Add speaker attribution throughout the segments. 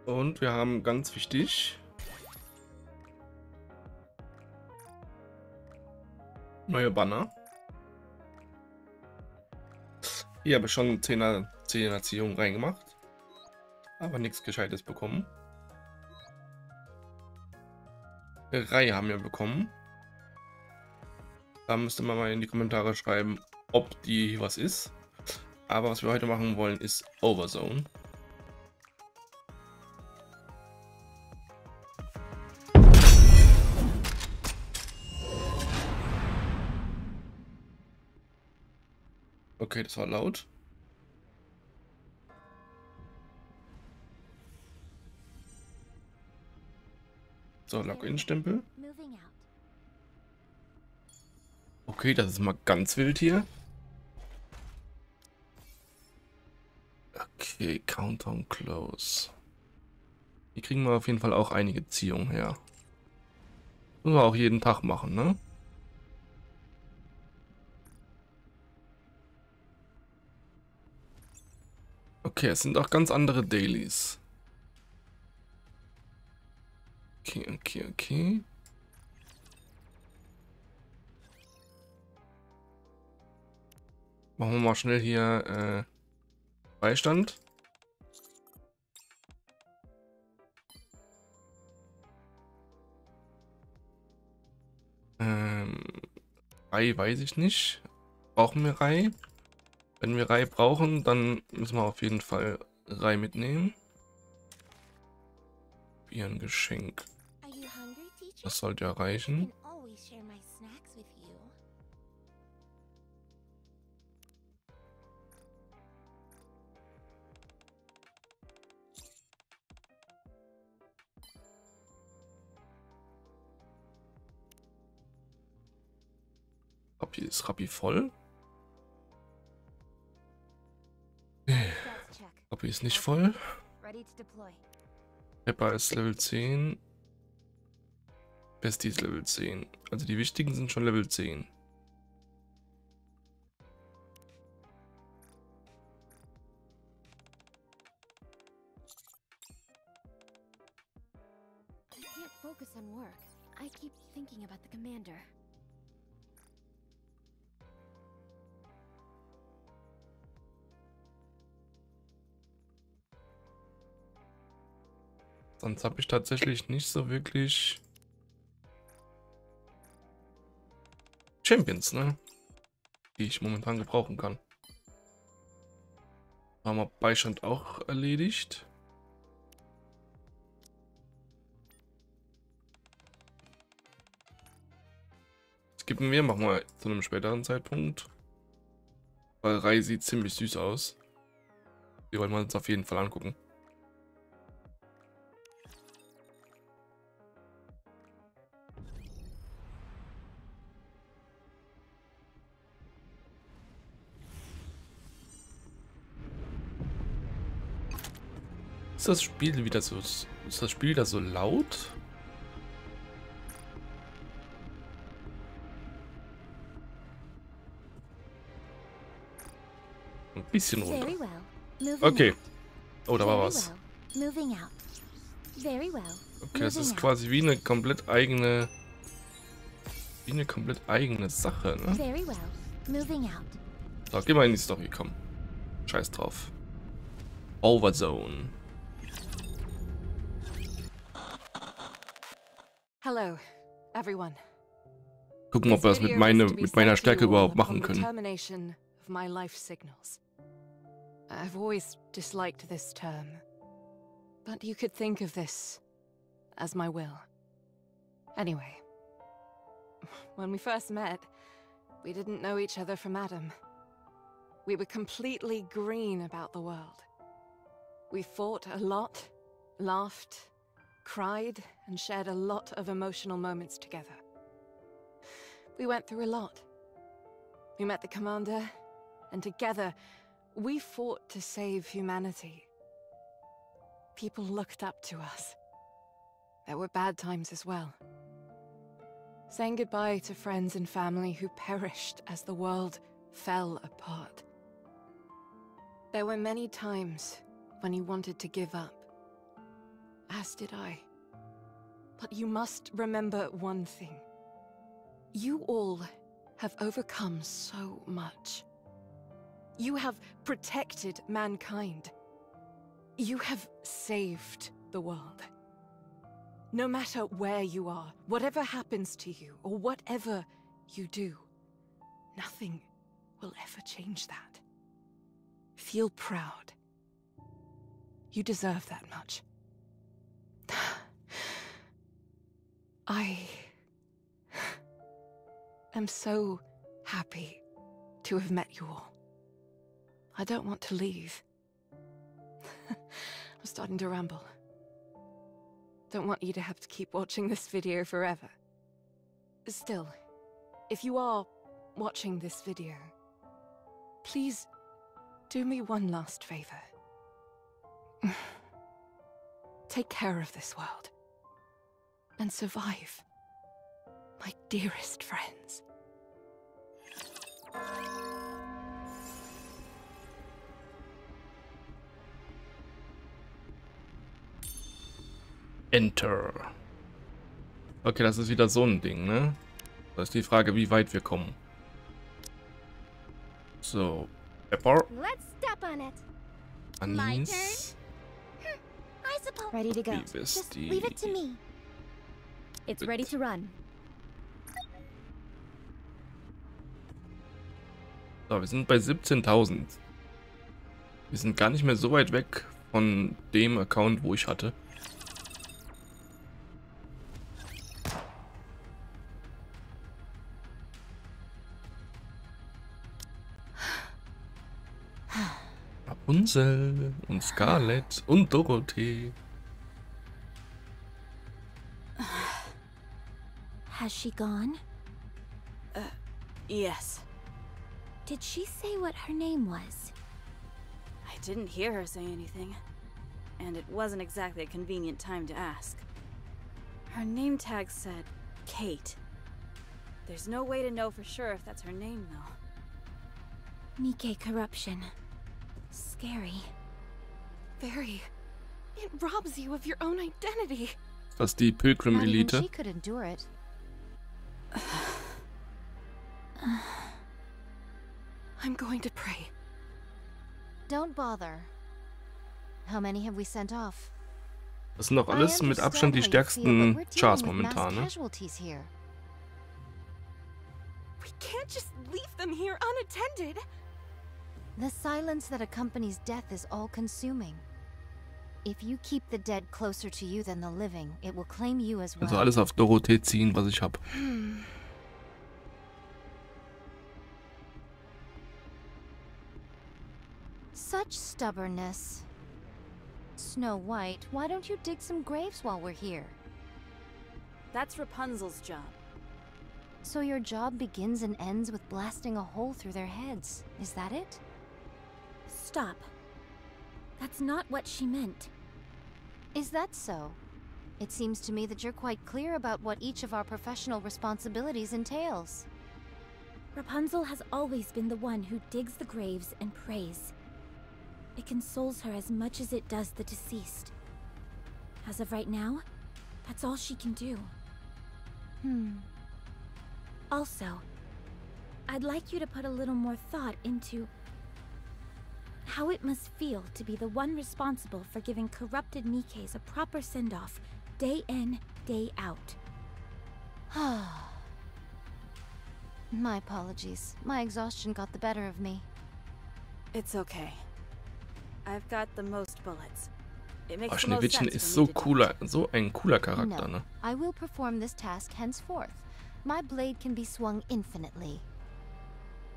Speaker 1: Und wir haben ganz wichtig neue Banner. Hier habe ich schon 10er Ziehung reingemacht, aber nichts Gescheites bekommen. Eine Reihe haben wir bekommen. Da müsste man mal in die Kommentare schreiben, ob die was ist. Aber was wir heute machen wollen, ist OverZone. Okay, das war laut. So, Login-Stempel. Okay, das ist mal ganz wild hier. Okay, Countdown Close. Hier kriegen wir auf jeden Fall auch einige Ziehungen her. Müssen wir auch jeden Tag machen, ne? Okay, es sind auch ganz andere Dailies. Okay. Machen wir mal schnell hier Beistand. Rei weiß ich nicht. Brauchen wir Rei? Wenn wir Rei brauchen, dann müssen wir auf jeden Fall Rei mitnehmen. Hier ein Geschenk. Das sollte ja reichen. Ist Rappi voll? Rappi ist nicht voll. Pepper ist Level 10. Bestie ist Level 10. Also die wichtigen sind schon Level 10. Sonst habe ich tatsächlich nicht so wirklich Champions, ne? Die ich momentan gebrauchen kann. Haben wir Beistand auch erledigt. Skippen wir, machen wir zu einem späteren Zeitpunkt. Weil Rei sieht ziemlich süß aus. Die wollen wir uns auf jeden Fall angucken. Ist das Spiel wieder so? Ist das Spiel wieder so laut? Ein bisschen runter. Okay. Oh, da war was. Okay, das ist quasi wie eine komplett eigene Sache, ne? So, geh mal in die Story, komm. Scheiß drauf. OverZone.
Speaker 2: Hello, everyone.
Speaker 1: Gucken, ob wir das mit meiner Stärke überhaupt machen können.
Speaker 2: I've always disliked this term, but you could think of this as my will. Anyway, when we first met, we didn't know each other from Adam. We were completely green about the world. We fought a lot, laughed, cried, and shared a lot of emotional moments together. We went through a lot. We met the commander, and together, we fought to save humanity. People looked up to us. There were bad times as well. Saying goodbye to friends and family who perished as the world fell apart. There were many times when you wanted to give up. as did I. But you must remember one thing. You all have overcome so much. You have protected mankind. You have saved the world. No matter where you are, whatever happens to you, or whatever you do, nothing will ever change that. Feel proud. You deserve that much. I am so happy to have met you all. I don't want to leave. I'm starting to ramble. Don't want you to have to keep watching this video forever. Still, if you are watching this video, please do me one last favor. Take care of this world. And survive, my dearest friends.
Speaker 1: Enter. Okay, das ist wieder so ein Ding, ne? Das ist die Frage, wie weit wir kommen. So, Pepper.
Speaker 3: Let's step on it.
Speaker 1: Anis.
Speaker 3: I suppose. Ready to go. Just leave it to me. It's ready to run.
Speaker 1: So, wir sind bei 17.000. Wir sind gar nicht mehr so weit weg von dem Account, wo ich hatte. Rapunzel und Scarlett und Dorothee.
Speaker 3: Has she gone?
Speaker 4: Yes.
Speaker 3: Did she say what her name was?
Speaker 4: I didn't hear her say anything. And it wasn't exactly a convenient time to ask. Her name tag said Kate. There's no way to know for sure if that's her name, though.
Speaker 3: Nikke corruption. Scary.
Speaker 2: Very. It robs you of your own identity.
Speaker 1: Das ist die Pilgrim-Elite.
Speaker 3: She could endure it.
Speaker 2: I'm going to pray.
Speaker 3: Don't bother. How many have we sent off?
Speaker 1: Das sind doch alles mit Abstand die stärksten Chars momentan, ne?
Speaker 2: We can't just leave them here unattended.
Speaker 3: The silence that accompanies death is all-consuming. If you keep the dead closer to you than the living, it will claim you as well.
Speaker 1: Also alles auf Dorothee ziehen, was ich habe.
Speaker 3: Such stubbornness. Snow White, why don't you dig some graves while we're here?
Speaker 4: That's Rapunzel's job.
Speaker 3: So your job begins and ends with blasting a hole through their heads. Is that it? Stop. That's not what she meant. Is that so? It seems to me that you're quite clear about what each of our professional responsibilities entails.
Speaker 5: Rapunzel has always been the one who digs the graves and prays. It consoles her as much as it does the deceased. As of right now, that's all she can do. Also, I'd like you to put a little more thought into how it must feel to be the one responsible for giving corrupted Nikkes a proper send-off, day in, day out.
Speaker 3: My apologies. My exhaustion got the better of me.
Speaker 4: It's okay. I've got the most bullets. It makes the most
Speaker 1: Schneewittchen
Speaker 4: sense
Speaker 1: ist
Speaker 4: for me to
Speaker 1: so ein cooler Charakter,
Speaker 3: No,
Speaker 1: ne?
Speaker 3: I will perform this task henceforth. My blade can be swung infinitely.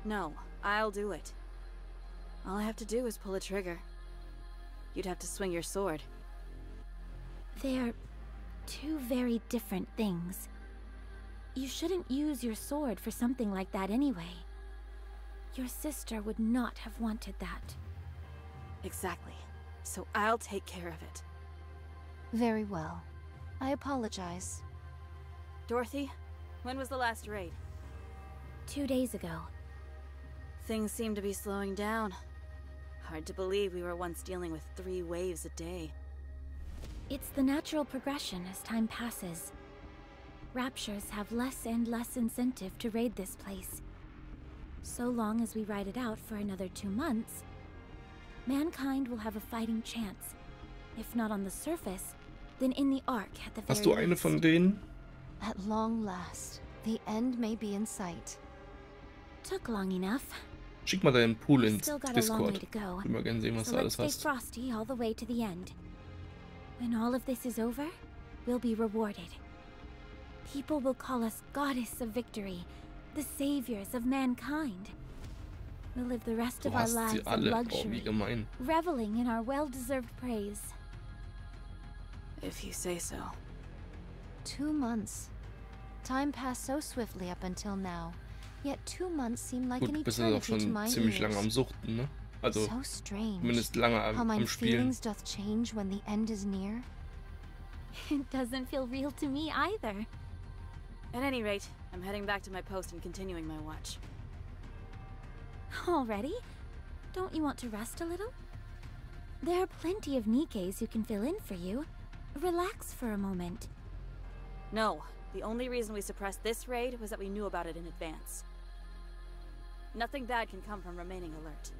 Speaker 4: No, I'll do it. All I have to do is pull a trigger. You'd have to swing your sword.
Speaker 5: They're two very different things. You shouldn't use your sword for something like that anyway. Your sister would not have wanted that.
Speaker 4: Exactly. So I'll take care of it.
Speaker 3: Very well. I apologize.
Speaker 4: Dorothy, when was the last raid?
Speaker 5: 2 days ago.
Speaker 4: Things seem to be slowing down. Hard to believe we were once dealing with 3 waves a day.
Speaker 5: It's the natural progression as time passes. Raptures have less and less incentive to raid this place. So long as we ride it out for another 2 months, mankind will have a fighting chance. If not on the surface, then in the Ark at the very
Speaker 1: Hast du eine
Speaker 5: least.
Speaker 1: von denen?
Speaker 3: At long last, the end may be in sight.
Speaker 5: Took long enough.
Speaker 1: Schick mal deinen Pool ins
Speaker 5: Still got a long way
Speaker 1: Discord.
Speaker 5: to go.
Speaker 1: Ich will mal gerne sehen, was
Speaker 5: So
Speaker 1: du
Speaker 5: let's
Speaker 1: alles
Speaker 5: stay
Speaker 1: hast.
Speaker 5: frosty all the way to the end. When all of this is over, we'll be rewarded. People will call us Goddess of Victory, the saviors of mankind. We'll live the rest
Speaker 1: Du
Speaker 5: of our
Speaker 1: hast
Speaker 5: lives
Speaker 1: sie
Speaker 5: in
Speaker 1: alle. Oh, wie
Speaker 5: luxury,
Speaker 1: gemein.
Speaker 5: reveling in our well-deserved praise.
Speaker 4: If you say so.
Speaker 3: 2 months. Time passed so swiftly up until now. Yet 2 months seem like
Speaker 1: Gut,
Speaker 3: an
Speaker 1: du bist ja auch
Speaker 3: eternity to
Speaker 1: schon
Speaker 3: my
Speaker 1: ziemlich lange am
Speaker 3: ears.
Speaker 1: Suchten, ne? Also
Speaker 3: So strange.
Speaker 1: zumindest lange
Speaker 3: How
Speaker 1: am
Speaker 3: my
Speaker 1: Spielen.
Speaker 3: feelings doth change when the end is near.
Speaker 5: It doesn't feel real to me either.
Speaker 4: At any rate, I'm heading back to my post and continuing my watch.
Speaker 5: Already? Don't you want to rest a little? There are plenty of Nikkes who can fill in for you. Relax for a moment.
Speaker 4: No, the only reason we suppressed this raid was that we knew about it in advance. Nothing bad can come from remaining alert.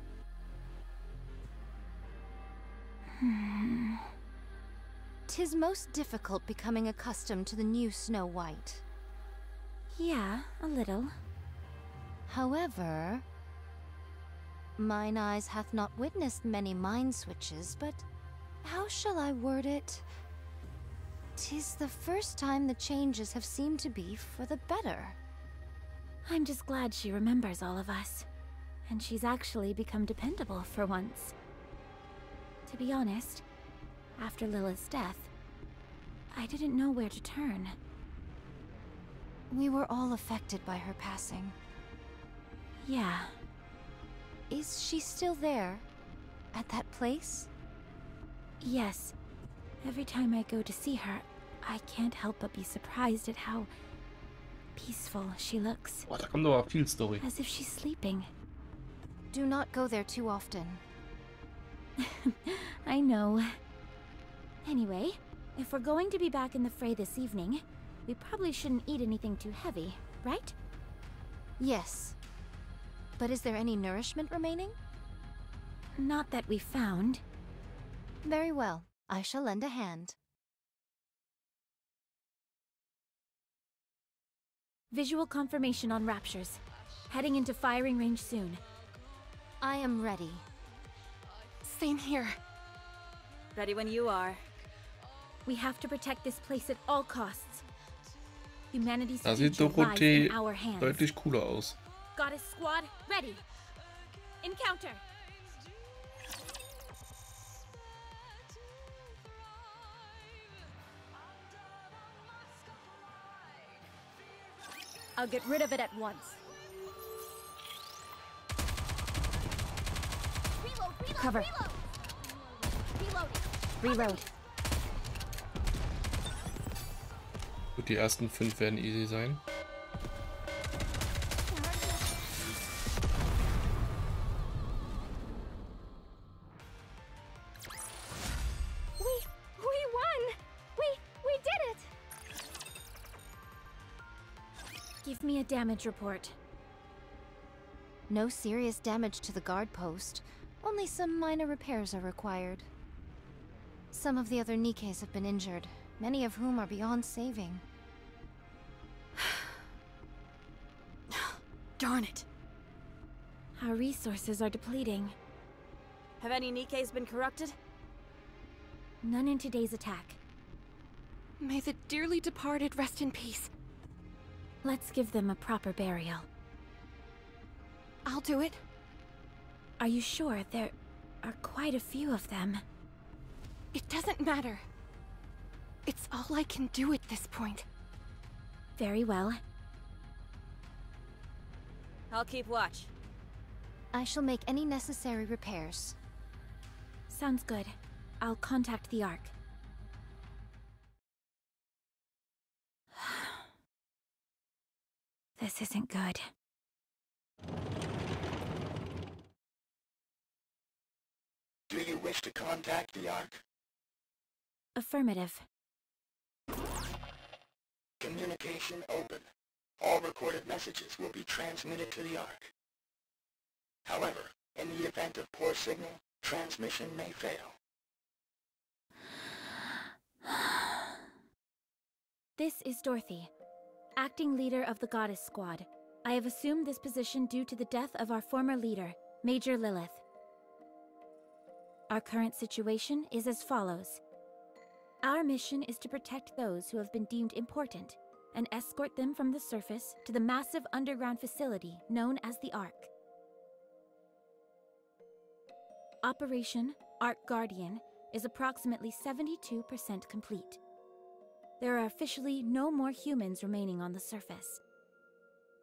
Speaker 3: Tis most difficult becoming accustomed to the new Snow White.
Speaker 5: Yeah, a little.
Speaker 3: However, mine eyes hath not witnessed many mind switches, but how shall I word it? 'Tis the first time the changes have seemed to be for the better.
Speaker 5: I'm just glad she remembers all of us. And she's actually become dependable for once. To be honest, after Lila's death, I didn't know where to turn.
Speaker 3: We were all affected by her passing.
Speaker 5: Yeah,
Speaker 3: Is she still there? At that place?
Speaker 5: yes. Every time I go to see her, I can't help but be surprised at how peaceful she looks.
Speaker 1: Boah, da kommt aber viel Story.
Speaker 5: As if she's sleeping.
Speaker 3: Do not go there too often.
Speaker 5: I know. Anyway, if we're going to be back in the fray this evening, we probably shouldn't eat anything too heavy, right?
Speaker 3: Yes. But is there any nourishment remaining?
Speaker 5: Not that we found.
Speaker 3: Very well. I shall lend a hand.
Speaker 5: Visual confirmation on raptures. Heading into firing range soon.
Speaker 3: I am ready.
Speaker 2: Same here.
Speaker 4: Ready when you are.
Speaker 5: We have to protect this place at all costs. Humanity's
Speaker 1: Da sieht
Speaker 5: future lies
Speaker 1: Dorothee
Speaker 5: in our hands.
Speaker 1: deutlich cooler aus.
Speaker 5: Goddess squad, ready. Encounter.
Speaker 6: I'll get rid of it at once.
Speaker 5: Cover. Reload.
Speaker 1: Gut, die ersten 5 werden easy sein.
Speaker 5: We won! We did it! Give me a damage report.
Speaker 3: No serious damage to the guard post. Only some minor repairs are required. Some of the other Nikkes have been injured, many of whom are beyond saving.
Speaker 4: Darn it.
Speaker 5: Our resources are depleting.
Speaker 4: Have any Nikkes been corrupted?
Speaker 5: None in today's attack.
Speaker 2: May the dearly departed rest in peace.
Speaker 5: Let's give them a proper burial.
Speaker 2: I'll do it.
Speaker 5: Are you sure? There are quite a few of them.
Speaker 2: It doesn't matter. It's all I can do at this point.
Speaker 5: Very well.
Speaker 4: I'll keep watch.
Speaker 3: I shall make any necessary repairs.
Speaker 5: Sounds good. I'll contact the Ark. This isn't good.
Speaker 7: Do you wish to contact the Ark?
Speaker 5: Affirmative.
Speaker 6: Communication open. All recorded messages will be transmitted to the Ark. However, in the event of poor signal, transmission may fail.
Speaker 5: This is Dorothy, acting leader of the Goddess Squad. I have assumed this position due to the death of our former leader, Major Lilith. Our current situation is as follows. Our mission is to protect those who have been deemed important and escort them from the surface to the massive underground facility known as the Ark. Operation Ark Guardian is approximately 72% complete. There are officially no more humans remaining on the surface.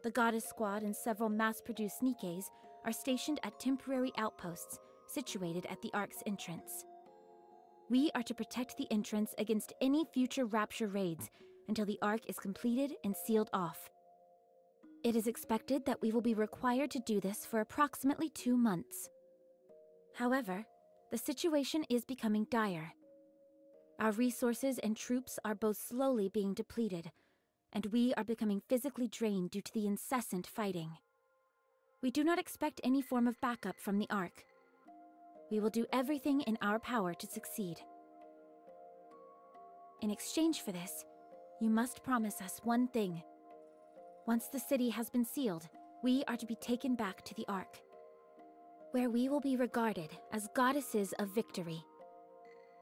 Speaker 5: The Goddess Squad and several mass-produced Nikkes are stationed at temporary outposts situated at the Ark's entrance. We are to protect the entrance against any future Rapture raids until the Ark is completed and sealed off. It is expected that we will be required to do this for approximately 2 months. However, the situation is becoming dire. Our resources and troops are both slowly being depleted, and we are becoming physically drained due to the incessant fighting. We do not expect any form of backup from the Ark. We will do everything in our power to succeed. In exchange for this, you must promise us one thing. Once the city has been sealed, we are to be taken back to the Ark, where we will be regarded as goddesses of victory.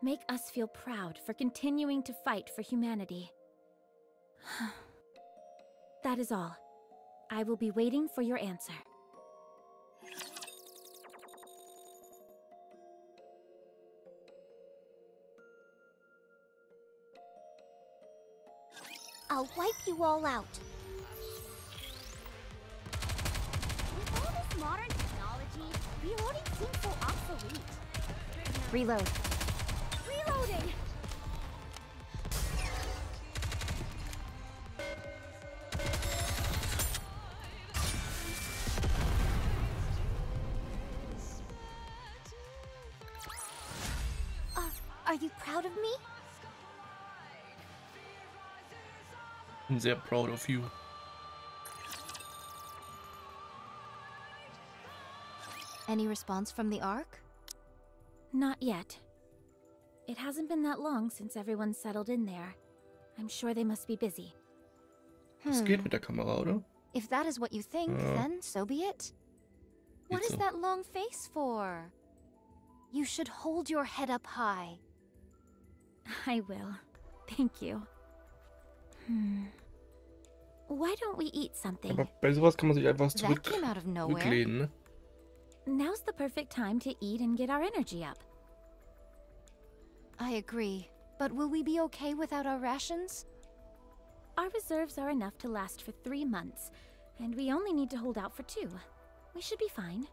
Speaker 5: Make us feel proud for continuing to fight for humanity. That is all. I will be waiting for your answer.
Speaker 3: I'll wipe you all out.
Speaker 7: With all this modern technology, reloading seems so obsolete.
Speaker 3: Reload.
Speaker 7: Reloading!
Speaker 3: Are you proud of me?
Speaker 1: I'm sehr proud of you.
Speaker 3: Any response from the Ark?
Speaker 5: Not yet. It hasn't been that long since everyone settled in there. I'm sure they must be busy.
Speaker 1: Es geht mit der Kamera, oder?
Speaker 3: If that is what you think, then so be it. What is
Speaker 1: so.
Speaker 3: that long face for? You should hold your head up high.
Speaker 5: I will. Thank you. Why don't we eat something?
Speaker 1: Aber bei sowas kann man sich einfach
Speaker 3: That came out of nowhere.
Speaker 1: zurücklehnen, ne?
Speaker 5: Now's the perfect time to eat and get our energy up.
Speaker 3: I agree. But will we be okay without our rations?
Speaker 5: Our reserves are enough to last for 3 months, and we only need to hold out for 2. We should be fine.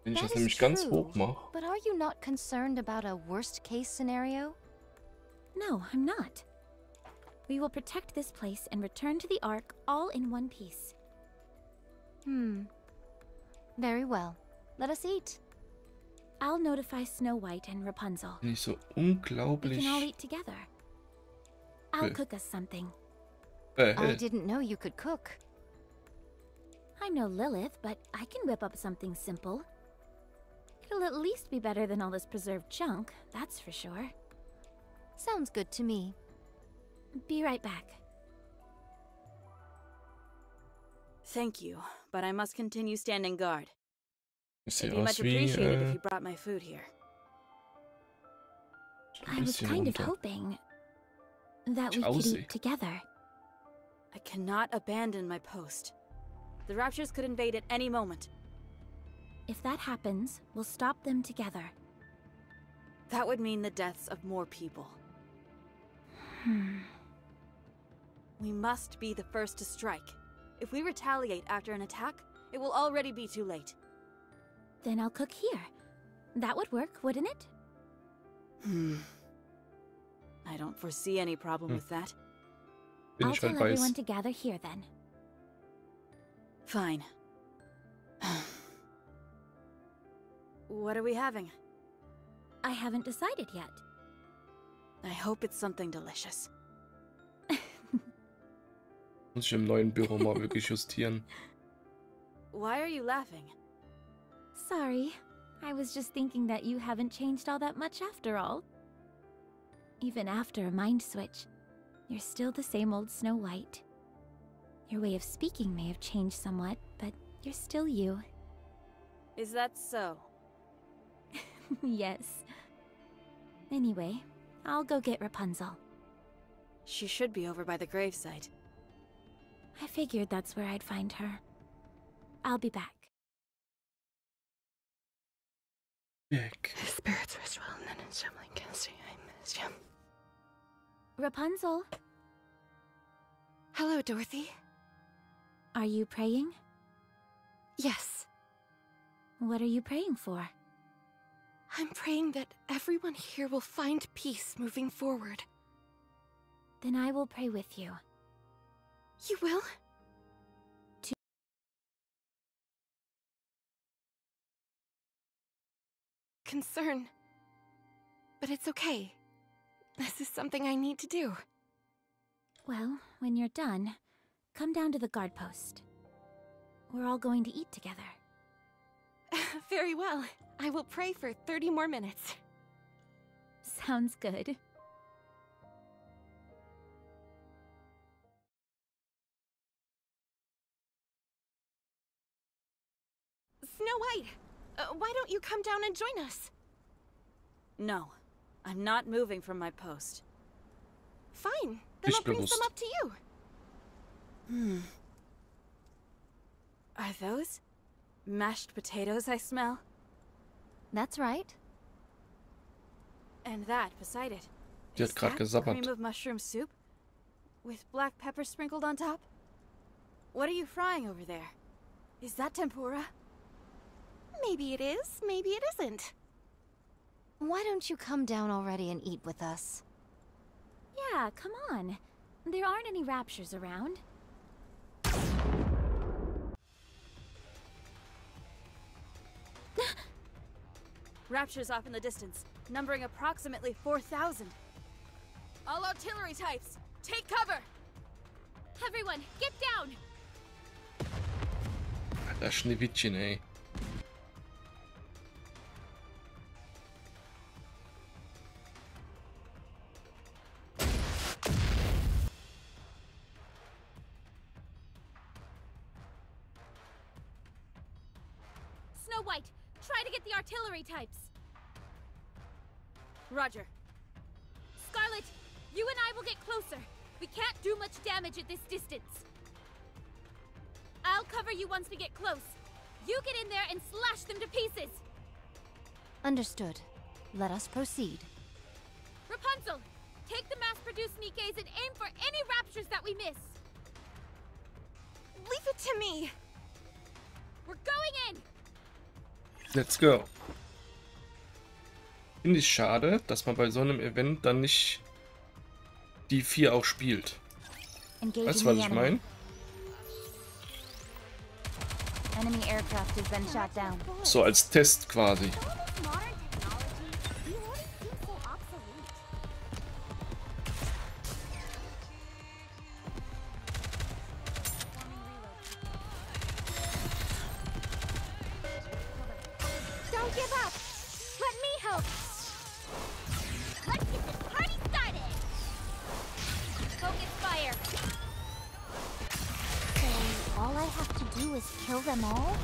Speaker 1: Wenn ich
Speaker 3: That
Speaker 1: das
Speaker 3: is
Speaker 1: nämlich ganz
Speaker 3: true.
Speaker 1: hoch mache.
Speaker 3: But are you not concerned about a worst-case scenario?
Speaker 5: No, I'm not. We will protect this place and return to the Ark all in one piece.
Speaker 3: Very well. Let us eat.
Speaker 5: I'll notify Snow White and Rapunzel.
Speaker 1: Bin ich so
Speaker 5: We
Speaker 1: unglaublich.
Speaker 5: can all eat together. I'll
Speaker 1: Okay.
Speaker 5: cook us something.
Speaker 3: I didn't know you could cook.
Speaker 5: I'm no Lilith, but I can whip up something simple. It'll at least be better than all this preserved junk, that's for sure.
Speaker 3: Sounds good to me.
Speaker 5: Be right back.
Speaker 4: Thank you, but I must continue standing guard.
Speaker 1: Ich
Speaker 4: It'd
Speaker 1: sehe
Speaker 4: be much
Speaker 1: aus wie
Speaker 4: appreciated if you brought my food here.
Speaker 5: I was
Speaker 1: bisschen
Speaker 5: kind of
Speaker 1: runter.
Speaker 5: hoping that we could
Speaker 1: Chausi.
Speaker 5: eat together.
Speaker 4: I cannot abandon my post. The Raptures could invade at any moment.
Speaker 5: If that happens, we'll stop them together.
Speaker 4: That would mean the deaths of more people. We must be the first to strike. If we retaliate after an attack, it will already be too late.
Speaker 5: Then I'll cook here. That would work, wouldn't it?
Speaker 4: I don't foresee any problem with that.
Speaker 1: bin
Speaker 5: I'll
Speaker 1: ich
Speaker 5: tell
Speaker 1: halt
Speaker 5: everyone
Speaker 1: weiß.
Speaker 5: to gather here then.
Speaker 4: Fine. What are we having?
Speaker 5: I haven't decided yet.
Speaker 4: I hope it's something delicious.
Speaker 1: Muss ich im neuen Büro mal wirklich justieren.
Speaker 4: Why are you laughing?
Speaker 5: Sorry. I was just thinking that you haven't changed all that much after all. Even after a mind switch, you're still the same old Snow White. Your way of speaking may have changed somewhat, but you're still you.
Speaker 4: Is that so?
Speaker 5: Yes. Anyway, I'll go get Rapunzel.
Speaker 4: She should be over by the gravesite.
Speaker 5: I figured that's where I'd find her. I'll be back.
Speaker 2: Spirits rest well, and then in Shemlin can't see. I miss you.
Speaker 5: Rapunzel,
Speaker 2: Hello, Dorothy.
Speaker 5: are you praying?
Speaker 2: Yes,
Speaker 5: What are you praying for?
Speaker 2: I'm praying that everyone here will find peace moving forward.
Speaker 5: Then I will pray with you.
Speaker 2: You will? Concern. But it's okay. This is something I need to do.
Speaker 5: Well, when you're done, come down to the guard post. We're all going to eat together.
Speaker 2: Very well. I will pray for 30 more minutes.
Speaker 5: Sounds good.
Speaker 2: Snow White, why don't you come down and join us?
Speaker 4: No, I'm not moving from my post.
Speaker 2: Fine, then I'll bring some up to you.
Speaker 4: Are those mashed potatoes I smell?
Speaker 3: That's right.
Speaker 4: And that beside it.
Speaker 1: Die hat grad gesabbert.
Speaker 4: Cream of mushroom soup? With black pepper sprinkled on top? What are you frying over there? Is that tempura?
Speaker 2: Maybe it is, maybe it isn't.
Speaker 3: Why don't you come down already and eat with us?
Speaker 5: Yeah, come on. There aren't any raptures around.
Speaker 4: Raptures off in the distance, numbering approximately 4,000. All artillery types, take cover!
Speaker 5: Everyone, get down!
Speaker 1: Alter Schneewittchen, ey.
Speaker 5: Snow White, try to get the artillery types.
Speaker 4: Roger.
Speaker 5: Scarlet, you and I will get closer. We can't do much damage at this distance. I'll cover you once we get close. You get in there and slash them to pieces.
Speaker 3: Understood. Let us proceed.
Speaker 5: Rapunzel, take the mass-produced Nikkes and aim for any raptures that we miss.
Speaker 2: Leave it to me!
Speaker 5: We're going in!
Speaker 1: Let's go. Finde ich schade, dass man bei so einem Event dann nicht die 4 auch spielt. Weißt du, was ich meine?
Speaker 3: Enemy aircraft has been shot down.
Speaker 1: So als Test quasi.
Speaker 7: Don't give up! Let me help! Let's get this party started!
Speaker 5: Focus fire!
Speaker 3: So, all I have to do is kill them all?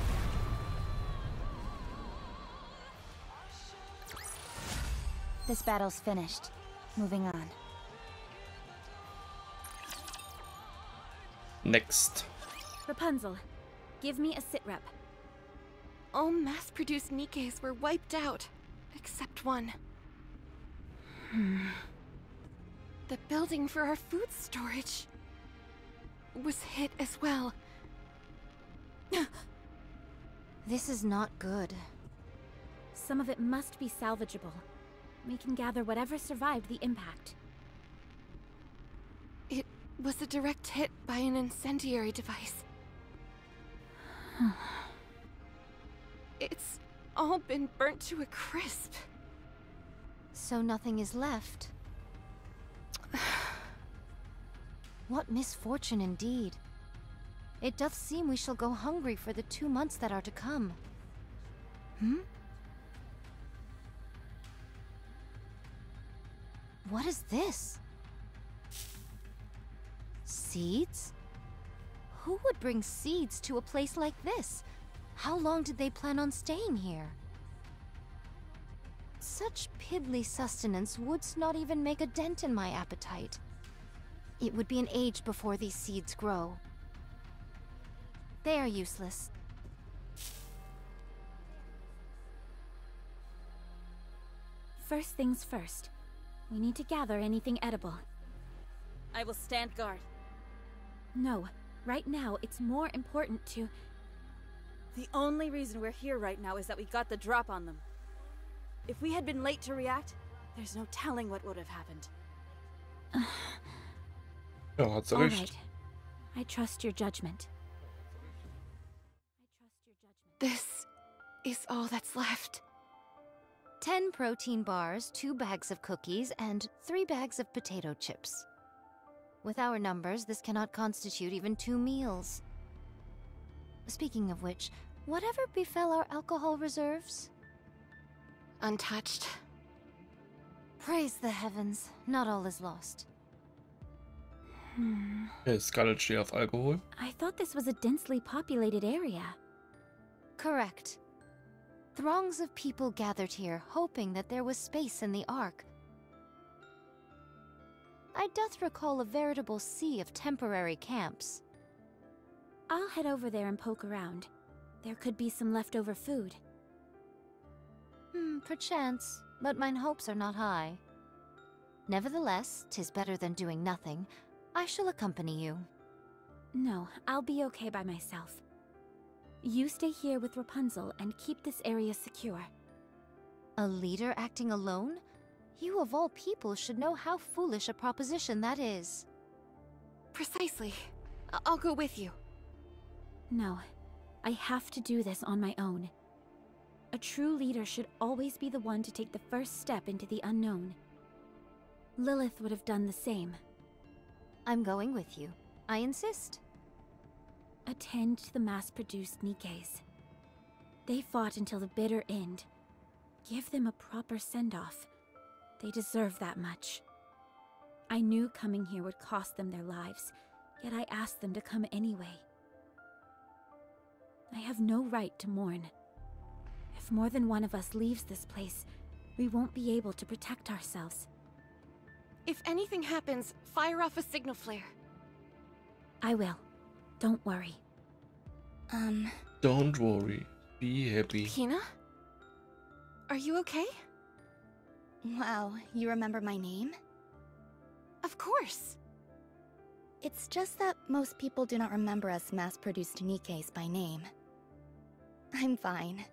Speaker 3: This battle's finished. Moving on.
Speaker 1: Next.
Speaker 5: Rapunzel, give me a sit rep.
Speaker 2: All mass-produced Nikkes were wiped out, except one. The building for our food storage was hit as well.
Speaker 3: This is not good.
Speaker 5: Some of it must be salvageable. We can gather whatever survived the impact.
Speaker 2: It was a direct hit by an incendiary device. It's all been burnt to a crisp.
Speaker 3: So nothing is left. What misfortune indeed. It doth seem we shall go hungry for the 2 months that are to come. What is this? Seeds? Who would bring seeds to a place like this? How long did they plan on staying here? Such piddly sustenance would not even make a dent in my appetite. It would be an age before these seeds grow. They are useless.
Speaker 5: First things first. We need to gather anything edible.
Speaker 4: I will stand guard.
Speaker 5: No, right now it's more important to...
Speaker 4: The only reason we're here right now is that we got the drop on them. If we had been late to react, there's no telling what would have happened.
Speaker 1: Ja, hat sie
Speaker 5: All
Speaker 1: recht.
Speaker 5: right. I trust your judgment.
Speaker 2: This is all that's left.
Speaker 3: 10 protein bars, 2 bags of cookies, and 3 bags of potato chips. With our numbers, this cannot constitute even 2 meals. Speaking of which, whatever befell our alcohol reserves?
Speaker 2: Untouched.
Speaker 3: Praise the heavens, not all is lost.
Speaker 1: Scarlett steht auf Alkohol.
Speaker 5: I thought this was a densely populated area.
Speaker 3: Correct. Throngs of people gathered here, hoping that there was space in the Ark. I doth recall a veritable sea of temporary camps.
Speaker 5: I'll head over there and poke around. There could be some leftover food.
Speaker 3: Perchance, but mine hopes are not high. Nevertheless, 'tis better than doing nothing. I shall accompany you.
Speaker 5: No, I'll be okay by myself. You stay here with Rapunzel and keep this area secure.
Speaker 3: A leader acting alone? You of all people should know how foolish a proposition that is.
Speaker 2: Precisely. I'll go with you.
Speaker 5: No, I have to do this on my own. A true leader should always be the one to take the first step into the unknown. Lilith would have done the same.
Speaker 3: I'm going with you. I insist.
Speaker 5: Attend to the mass-produced Nikkes. They fought until the bitter end. Give them a proper send-off. They deserve that much. I knew coming here would cost them their lives, yet I asked them to come anyway. I have no right to mourn. If more than one of us leaves this place, we won't be able to protect ourselves.
Speaker 2: If anything happens, fire off a signal flare.
Speaker 5: I will. Don't worry.
Speaker 1: Don't worry. Be happy.
Speaker 2: Pina? Are you okay?
Speaker 7: Wow, you remember my name?
Speaker 2: Of course.
Speaker 7: It's just that most people do not remember us mass-produced Nikkes by name. I'm fine.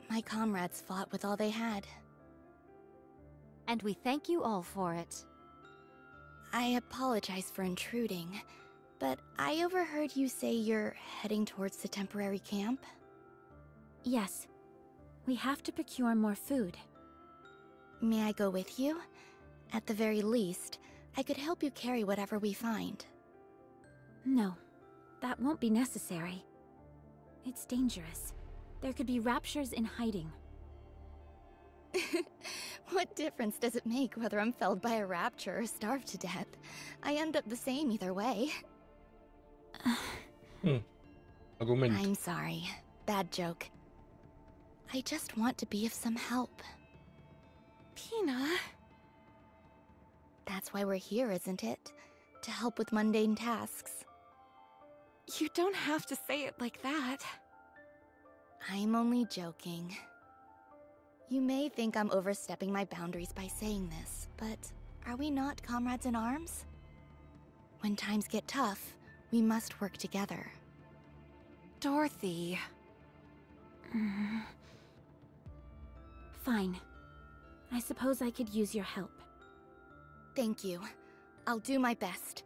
Speaker 7: My comrades fought with all they had.
Speaker 3: And we thank you all for it.
Speaker 7: I apologize for intruding, but I overheard you say you're heading towards the temporary camp?
Speaker 5: Yes. We have to procure more food.
Speaker 7: May I go with you? At the very least, I could help you carry whatever we find.
Speaker 5: No, that won't be necessary. It's dangerous. There could be raptures in hiding.
Speaker 7: What difference does it make whether I'm felled by a rapture or starved to death? I end up the same either way.
Speaker 1: Argument.
Speaker 7: I'm sorry. Bad joke. I just want to be of some help.
Speaker 2: Pina?
Speaker 7: That's why we're here, isn't it? To help with mundane tasks.
Speaker 2: You don't have to say it like that.
Speaker 7: I'm only joking. You may think I'm overstepping my boundaries by saying this, but are we not comrades in arms? When times get tough, we must work together.
Speaker 2: Dorothy.
Speaker 5: Fine. I suppose I could use your help.
Speaker 7: Thank you. I'll do my best.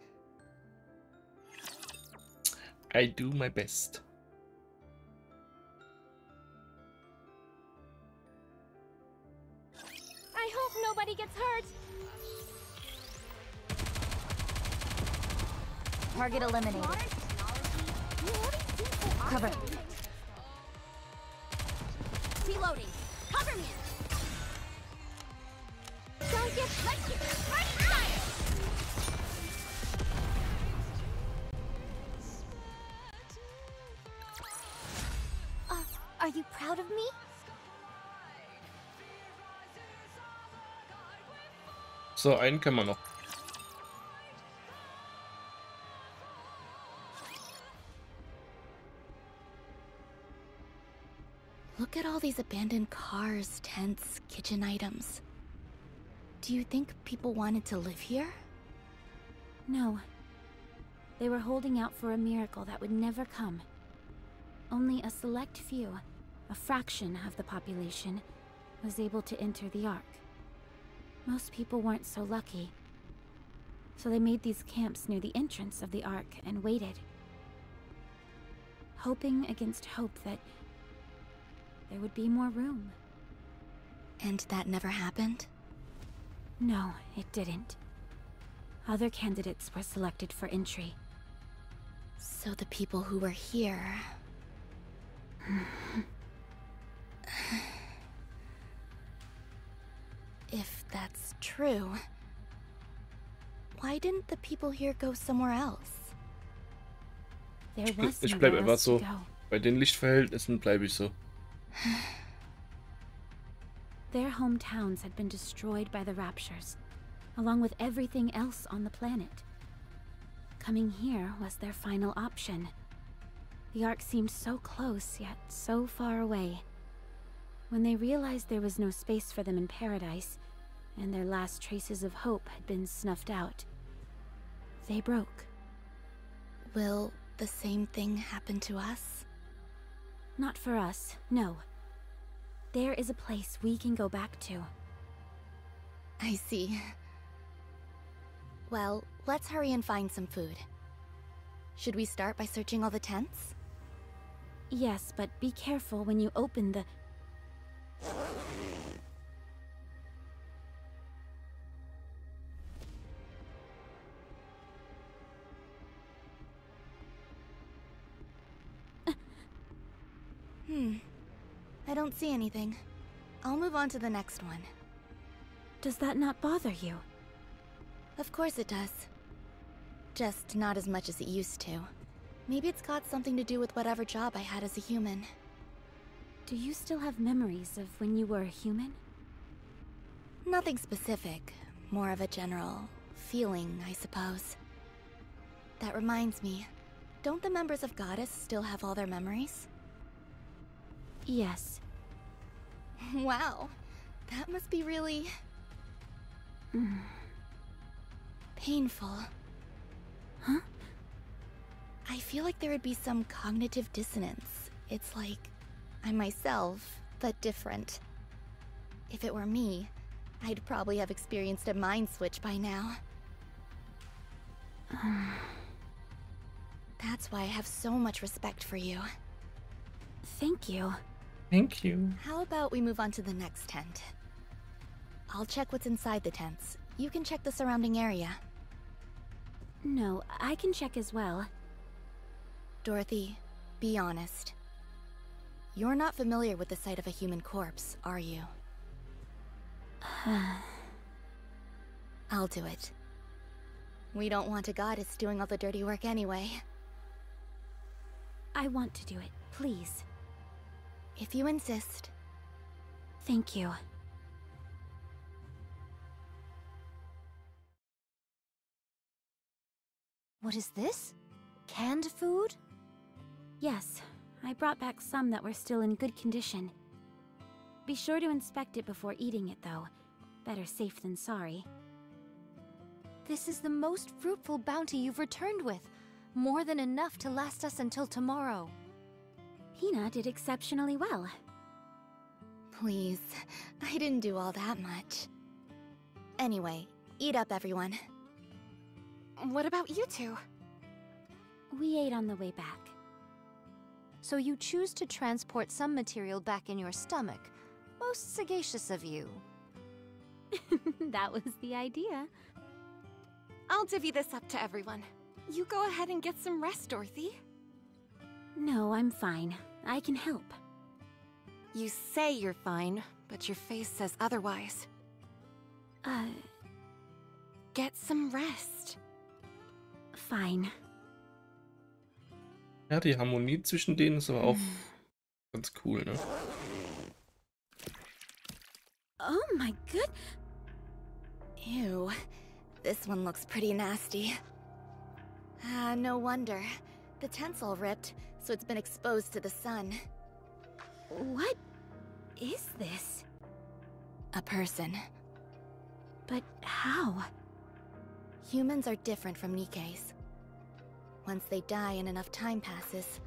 Speaker 1: I do my best.
Speaker 7: I hope nobody gets hurt!
Speaker 3: Target eliminated. Cover.
Speaker 5: Reloading. Cover me. Don't get party style. Are you proud of me?
Speaker 1: So, einen können wir noch.
Speaker 7: Look at all these abandoned cars, tents, kitchen items. Do you think people wanted to live here?
Speaker 5: No. They were holding out for a miracle that would never come. Only a select few, a fraction of the population, was able to enter the Ark. Most people weren't so lucky. So they made these camps near the entrance of the Ark and waited. Hoping against hope that there would be more room.
Speaker 7: And that never happened?
Speaker 5: No, it didn't. Other candidates were selected for entry.
Speaker 7: So the people who were here... If that's true, why didn't the people here go somewhere else?
Speaker 5: There was
Speaker 1: Ich bleib
Speaker 5: nowhere
Speaker 1: einfach
Speaker 5: else
Speaker 1: so.
Speaker 5: to go.
Speaker 1: Bei den Lichtverhältnissen bleibe ich so.
Speaker 5: Their hometowns had been destroyed by the Raptures, along with everything else on the planet. Coming here was their final option. The Ark seemed so close, yet so far away. When they realized there was no space for them in paradise, and their last traces of hope had been snuffed out, they broke.
Speaker 7: Will the same thing happen to us?
Speaker 5: Not for us, no. There is a place we can go back to.
Speaker 7: I see. Well, let's hurry and find some food. Should we start by searching all the tents?
Speaker 5: Yes, but be careful when you open the...
Speaker 7: I don't see anything. I'll move on to the next one.
Speaker 5: Does that not bother you?
Speaker 7: Of course it does. Just not as much as it used to. Maybe it's got something to do with whatever job I had as a human.
Speaker 5: Do you still have memories of when you were a human?
Speaker 7: Nothing specific. More of a general feeling, I suppose. That reminds me, don't the members of Goddess still have all their memories?
Speaker 5: Yes.
Speaker 7: Wow, that must be really... painful.
Speaker 5: Huh?
Speaker 7: I feel like there would be some cognitive dissonance. It's like I'm myself, but different. If it were me, I'd probably have experienced a mind switch by now. That's why I have so much respect for you.
Speaker 5: Thank you.
Speaker 1: Thank you.
Speaker 7: How about we move on to the next tent? I'll check what's inside the tents. You can check the surrounding area.
Speaker 5: No, I can check as well.
Speaker 7: Dorothy, be honest. You're not familiar with the sight of a human corpse, are you? I'll do it. We don't want a goddess doing all the dirty work anyway.
Speaker 5: I want to do it, please.
Speaker 7: If you insist.
Speaker 5: Thank you.
Speaker 3: What is this? Canned food?
Speaker 5: Yes, I brought back some that were still in good condition. Be sure to inspect it before eating it, though. Better safe than sorry.
Speaker 3: This is the most fruitful bounty you've returned with. More than enough to last us until tomorrow.
Speaker 5: Hina did exceptionally well.
Speaker 7: Please, I didn't do all that much. Anyway, eat up, everyone.
Speaker 2: What about you two?
Speaker 5: We ate on the way back.
Speaker 3: So you choose to transport some material back in your stomach. Most sagacious of you.
Speaker 5: That was the idea.
Speaker 2: I'll divvy this up to everyone. You go ahead and get some rest, Dorothy.
Speaker 5: No, I'm fine. I can help.
Speaker 2: You say you're fine, but your face says otherwise. Get some rest.
Speaker 5: Fine.
Speaker 1: Ja, die Harmonie zwischen denen ist aber auch ganz cool, ne?
Speaker 5: Oh my good.
Speaker 7: Ew. This one looks pretty nasty. Ah, no wonder. The tent's all ripped, so it's been exposed to the sun.
Speaker 5: What is this?
Speaker 7: A person.
Speaker 5: But how?
Speaker 7: Humans are different from Nikkes. Once they die and enough time passes,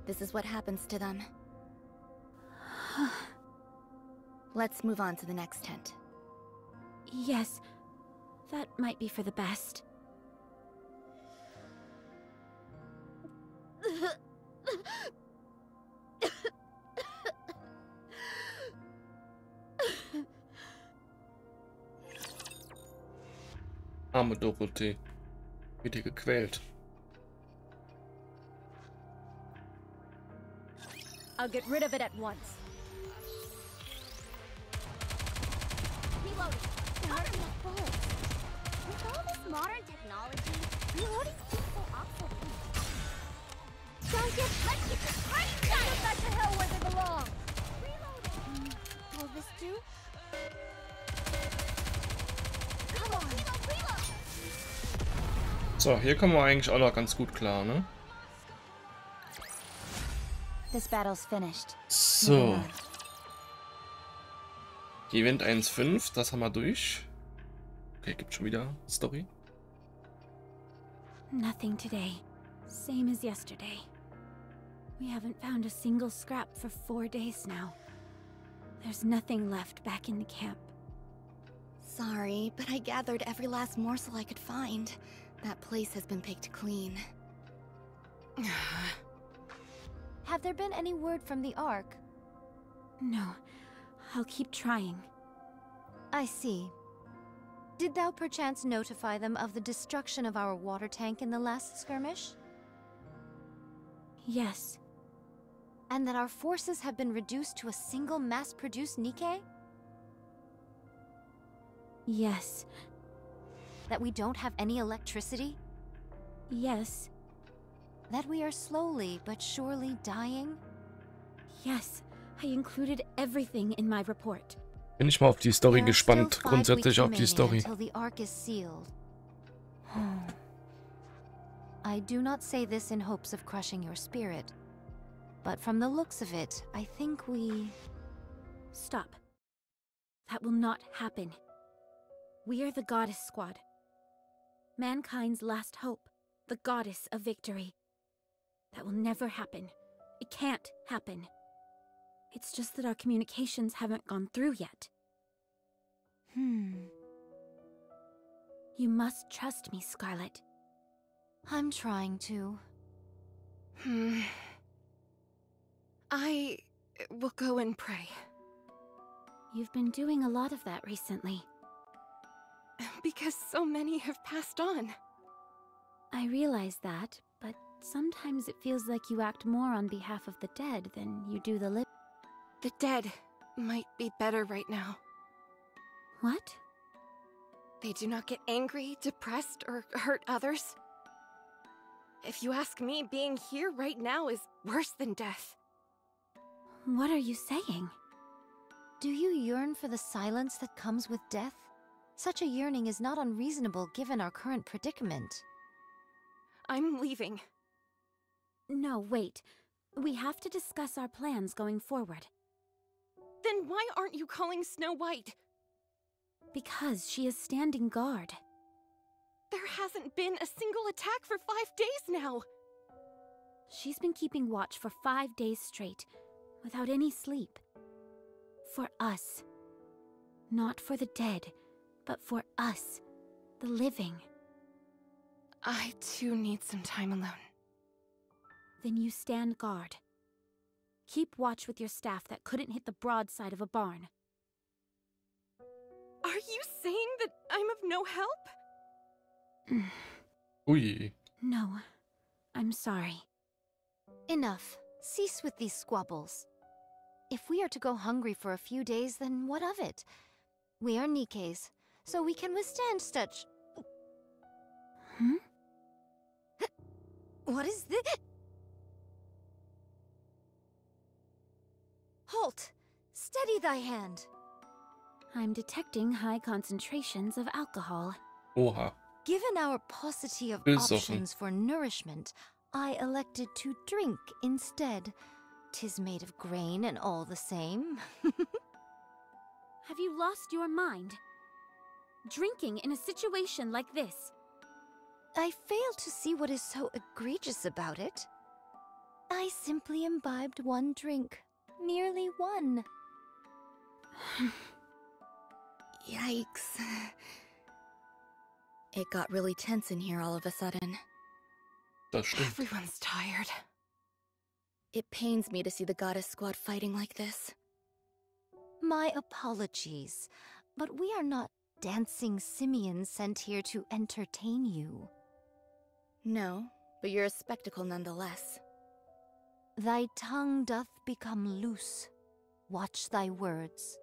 Speaker 7: this is what happens to them. Let's move on to the next tent.
Speaker 5: Yes, that might be for the best.
Speaker 1: Arme Dorothee. Wird hier gequält.
Speaker 3: I'll get rid of it at once.
Speaker 8: Reloading. With all this modern technology, reloading seems so obsolete. Let's get this party started! Back to hell where they belong! Reloading! Will this do? Come on! Reload!
Speaker 1: So, hier kommen wir eigentlich auch noch ganz gut klar, ne?
Speaker 3: This battle's finished.
Speaker 1: So. Event 1.5, das haben wir durch. Okay, gibt schon wieder Story.
Speaker 5: Nothing today. Same as yesterday. We haven't found a single scrap for 4 days now. There's nothing left back in the camp.
Speaker 7: Sorry, but I gathered every last morsel I could find. That place has been picked clean.
Speaker 3: Have there been any word from the Ark?
Speaker 5: No, I'll keep trying.
Speaker 3: I see. Did thou perchance notify them of the destruction of our water tank in the last skirmish?
Speaker 5: Yes.
Speaker 3: And that our forces have been reduced to a single mass-produced Nikke?
Speaker 5: Yes.
Speaker 3: That we don't have any electricity?
Speaker 5: Yes.
Speaker 3: That we are slowly but surely dying?
Speaker 5: Yes. I included everything in my report.
Speaker 1: Bin ich mal auf die Story
Speaker 3: There are
Speaker 1: gespannt.
Speaker 3: still 5
Speaker 1: Grundsätzlich
Speaker 3: weeks
Speaker 1: auf die
Speaker 3: remaining
Speaker 1: Story.
Speaker 3: until the Ark is sealed. I do not say this in hopes of crushing your spirit, but from the looks of it, I think we...
Speaker 5: Stop. That will not happen. We are the Goddess Squad. Mankind's last hope. The Goddess of Victory. That will never happen. It can't happen. It's just that our communications haven't gone through yet. You must trust me, Scarlet.
Speaker 3: I'm trying to.
Speaker 2: I will go and pray.
Speaker 5: You've been doing a lot of that recently.
Speaker 2: Because so many have passed on.
Speaker 5: I realize that, but sometimes it feels like you act more on behalf of the dead than you do the living.
Speaker 2: The dead might be better right now.
Speaker 5: What?
Speaker 2: They do not get angry, depressed, or hurt others. If you ask me, being here right now is worse than death.
Speaker 5: What are you saying?
Speaker 3: Do you yearn for the silence that comes with death? Such a yearning is not unreasonable given our current predicament.
Speaker 2: I'm leaving.
Speaker 5: No, wait. We have to discuss our plans going forward.
Speaker 2: Then why aren't you calling Snow White?
Speaker 5: Because she is standing guard.
Speaker 2: There hasn't been a single attack for 5 days now.
Speaker 5: She's been keeping watch for 5 days straight, without any sleep. For us. Not for the dead, but for us, the living.
Speaker 2: I too need some time alone.
Speaker 5: Then you stand guard. Keep watch with your staff that couldn't hit the broadside of a barn.
Speaker 2: Are you saying that I'm of no help?
Speaker 1: Ui.
Speaker 5: No, I'm sorry.
Speaker 3: Enough. Cease with these squabbles. If we are to go hungry for a few days, then what of it? We are Nikkes, so we can withstand such...
Speaker 5: Hmm?
Speaker 3: What is this? Halt! Steady thy hand!
Speaker 5: I'm detecting high concentrations of alcohol.
Speaker 1: Oha.
Speaker 3: Given our paucity of
Speaker 1: Besoffen.
Speaker 3: options for nourishment, I elected to drink instead. 'Tis made of grain and all the same.
Speaker 5: Have you lost your mind? Drinking in a situation like this.
Speaker 3: I fail to see what is so egregious about it. I simply imbibed one drink. Merely one.
Speaker 7: Yikes. It got really tense in here all of a sudden.
Speaker 1: Das stimmt.
Speaker 2: Everyone's tired.
Speaker 7: It pains me to see the goddess squad fighting like this.
Speaker 3: My apologies, but we are not dancing simians sent here to entertain you.
Speaker 7: No, but you're a spectacle nonetheless.
Speaker 3: Thy tongue doth become loose. Watch thy words.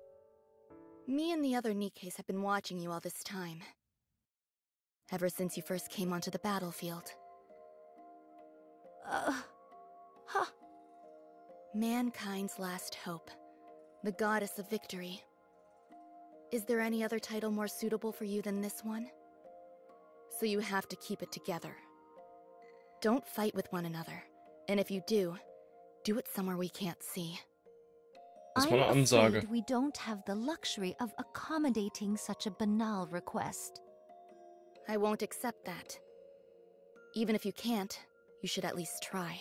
Speaker 7: Me and the other Nikkes have been watching you all this time. Ever since you first came onto the battlefield.
Speaker 3: Huh.
Speaker 7: Mankind's last hope. The goddess of victory. Is there any other title more suitable for you than this one? So you have to keep it together. Don't fight with one another. And if you do it somewhere we can't see.
Speaker 1: Das war eine
Speaker 3: I'm
Speaker 1: Ansage.
Speaker 3: afraid we don't have the luxury of accommodating such a banal request.
Speaker 7: I won't accept that. Even if you can't, you should at least try.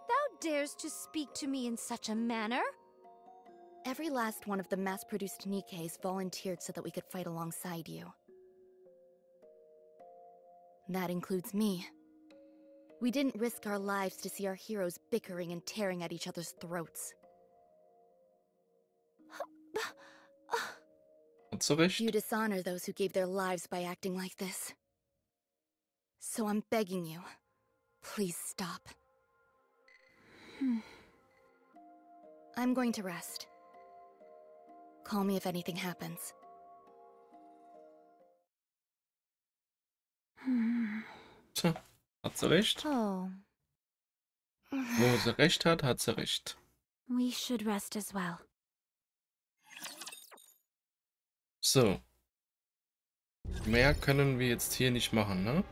Speaker 3: Thou dares to speak to me in such a manner?
Speaker 7: Every last one of the mass-produced Nikkes volunteered so that we could fight alongside you. That includes me. We didn't risk our lives to see our heroes bickering and tearing at each other's throats.
Speaker 1: Hat sie recht?
Speaker 7: You dishonor those who gave their lives by acting like this. So I'm begging you, please stop. I'm going to rest. Call me if anything happens.
Speaker 1: Tja, hat sie recht?
Speaker 3: Oh.
Speaker 1: Wo sie recht hat, hat sie recht.
Speaker 5: We should rest as well.
Speaker 1: So. Mehr können wir jetzt hier nicht machen, ne?